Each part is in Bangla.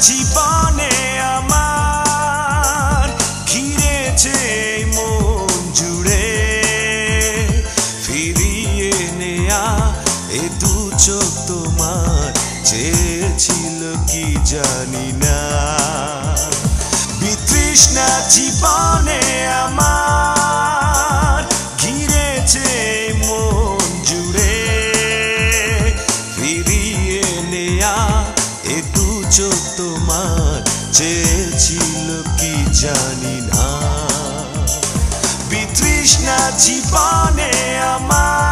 জীবনে আমার ঘিরেছে মন জুড়ে ফিরিয়ে নেয়া এ দু চোখ তোমার চেয়েছিল কি জানি না বিতৃষ্ণা জীবনে আমার ঘিরেছে মন জুড়ে ফিরিয়ে নেয়া এ দু চোখ তোমার চেয়েছিল কি জানি না বিতৃষ্ণা জীবনে আমার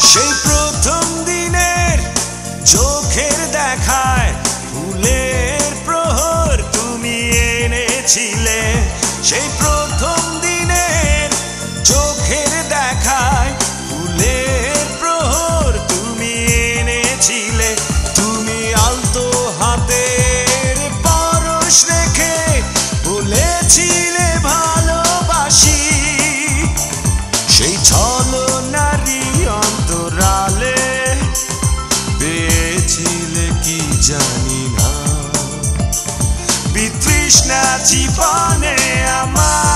সেই প্রথম দিনের চোখের দেখায় ফুলের প্রহর তুমি এনেছিলে সেই প্রথম দিনের চোখের দেখায় ফুলের প্রহর তুমি এনেছিলে তুমি আলতো হাতের পরশ রেখে বলেছিলে ভালোবাসি সেই ছলনারী অন্তরালে পেয়েছিলে কি জানি না বিতৃষ্ণা জীবনে আমার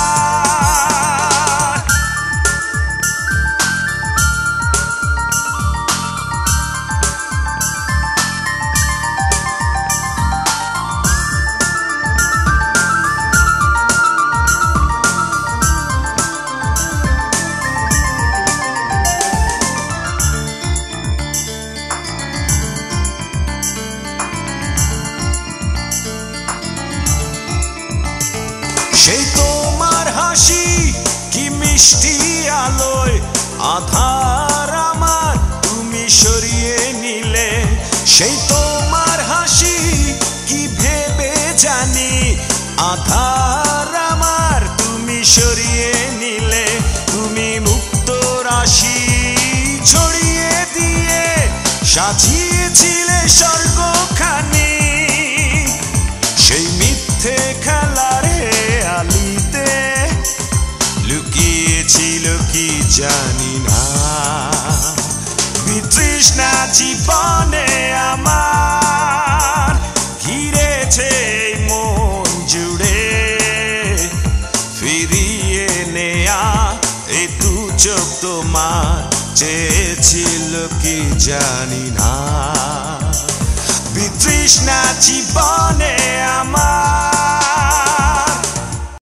সেই তোমার হাসি কি মিষ্টি আলোয় আধার আমার তুমি সরিয়ে নিলে সেই তোমার হাসি কি ভেবে জানি আধার আমার তুমি সরিয়ে নিলে তুমি মুক্ত রাশি ছড়িয়ে দিয়ে সাজিয়েছিলে স্বর্গখানি সেই মিথ্যে খেলার আলিতে লুকিয়েছিল কি জানি না বিতৃষ্ণা জীবনে আমার ঘিরেছে মন জুড়ে ফিরিয়ে নেয়া এ দু চোখ তোমার চেয়েছিল কি জানি না বিতৃষ্ণা জীবনে